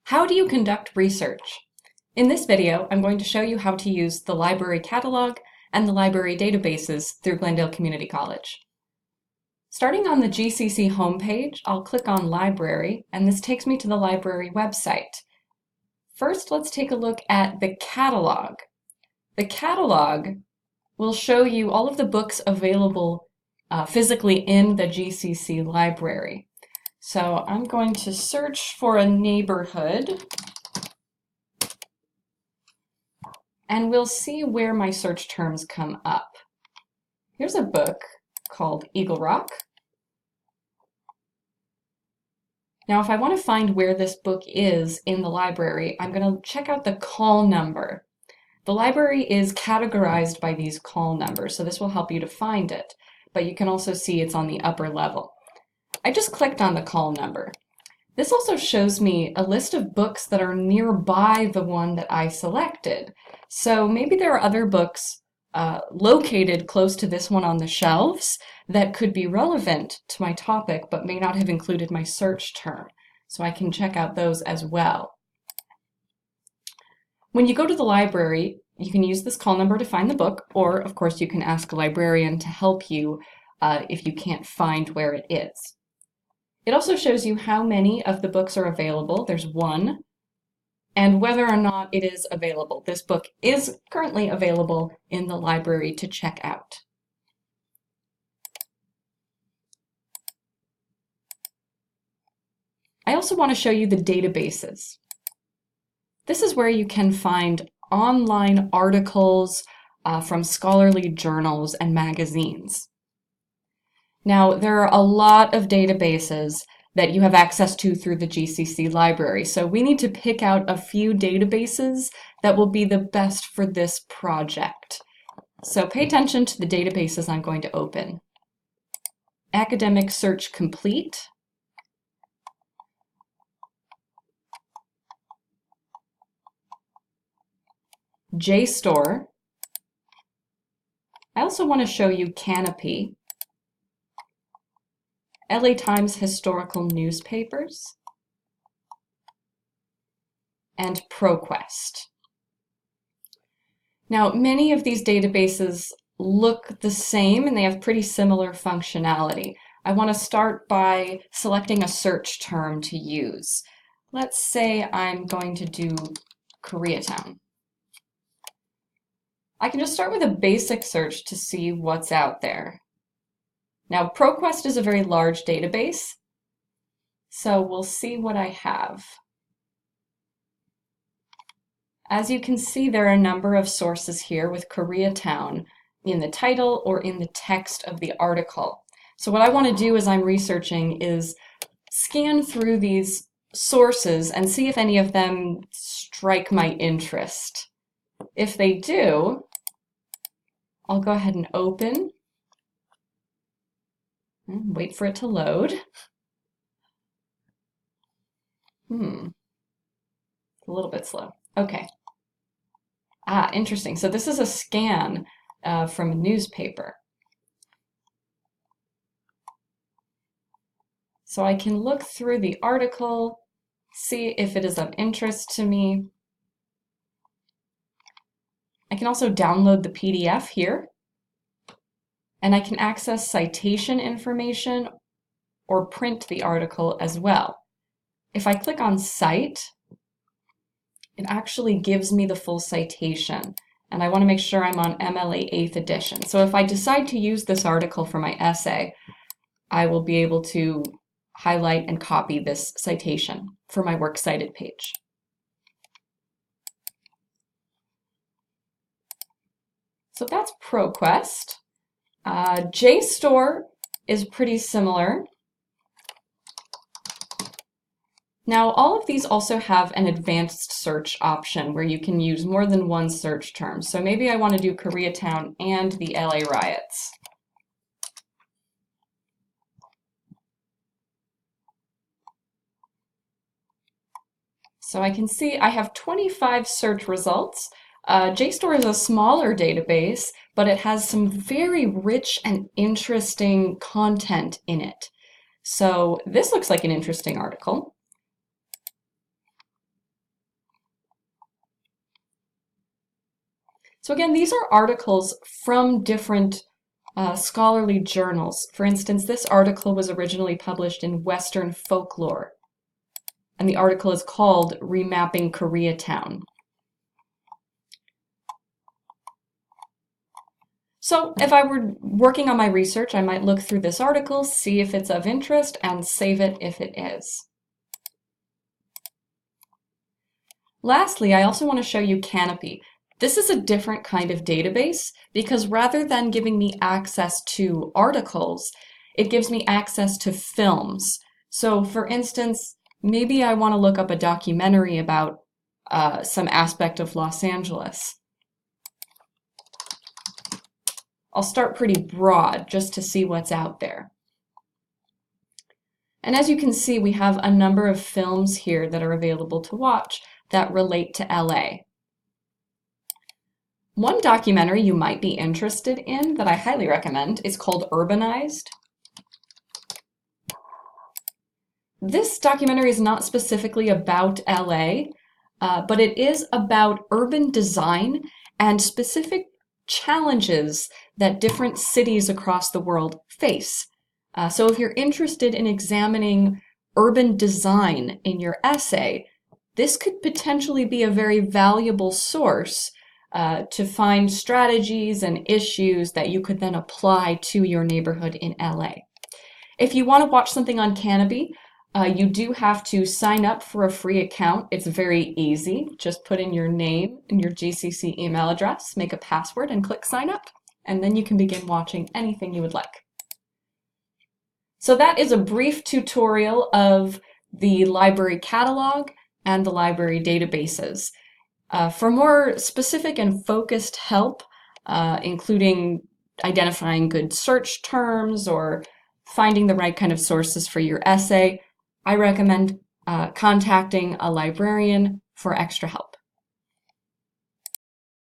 How do you conduct research? In this video, I'm going to show you how to use the library catalog and the library databases through Glendale Community College. Starting on the GCC homepage, I'll click on Library, and this takes me to the library website. First, let's take a look at the catalog. The catalog will show you all of the books available physically in the GCC library. So I'm going to search for a neighborhood, and we'll see where my search terms come up. Here's a book called Eagle Rock. Now, if I want to find where this book is in the library, I'm going to check out the call number. The library is categorized by these call numbers, so this will help you to find it, but you can also see it's on the upper level. I just clicked on the call number. This also shows me a list of books that are nearby the one that I selected. So maybe there are other books located close to this one on the shelves that could be relevant to my topic but may not have included my search term. So I can check out those as well. When you go to the library, you can use this call number to find the book, or of course you can ask a librarian to help you if you can't find where it is. It also shows you how many of the books are available. There's one, and whether or not it is available. This book is currently available in the library to check out. I also want to show you the databases. This is where you can find online articles from scholarly journals and magazines. Now, there are a lot of databases that you have access to through the GCC library, so we need to pick out a few databases that will be the best for this project. So pay attention to the databases I'm going to open. Academic Search Complete, JSTOR. I also want to show you Canopy, LA Times Historical Newspapers, and ProQuest. Now, many of these databases look the same and they have pretty similar functionality. I want to start by selecting a search term to use. Let's say I'm going to do Koreatown. I can just start with a basic search to see what's out there. Now, ProQuest is a very large database, so we'll see what I have. As you can see, there are a number of sources here with Koreatown in the title or in the text of the article. So what I want to do as I'm researching is scan through these sources and see if any of them strike my interest. If they do, I'll go ahead and open. Wait for it to load. It's a little bit slow. Okay. Interesting. So this is a scan from a newspaper. So I can look through the article, see if it is of interest to me. I can also download the PDF here. And I can access citation information or print the article as well. If I click on Cite, it actually gives me the full citation, and I want to make sure I'm on MLA 8th edition. So if I decide to use this article for my essay, I will be able to highlight and copy this citation for my Works Cited page. So that's ProQuest. JSTOR is pretty similar. Now, all of these also have an advanced search option where you can use more than one search term. So maybe I want to do Koreatown and the LA riots. So I can see I have 25 search results. JSTOR is a smaller database, but it has some very rich and interesting content in it. So this looks like an interesting article. So again, these are articles from different scholarly journals. For instance, this article was originally published in Western Folklore, and the article is called Remapping Koreatown. So if I were working on my research, I might look through this article, see if it's of interest, and save it if it is. Lastly, I also want to show you Canopy. This is a different kind of database because rather than giving me access to articles, it gives me access to films. So for instance, maybe I want to look up a documentary about some aspect of Los Angeles. I'll start pretty broad just to see what's out there. And as you can see, we have a number of films here that are available to watch that relate to LA. One documentary you might be interested in that I highly recommend is called Urbanized. This documentary is not specifically about LA, but it is about urban design and specific challenges that different cities across the world face. So if you're interested in examining urban design in your essay, this could potentially be a very valuable source to find strategies and issues that you could then apply to your neighborhood in LA. If you want to watch something on Canopy, you do have to sign up for a free account. It's very easy. Just put in your name and your GCC email address, make a password, and click sign up. And then you can begin watching anything you would like. So that is a brief tutorial of the library catalog and the library databases. For more specific and focused help, including identifying good search terms or finding the right kind of sources for your essay, I recommend contacting a librarian for extra help.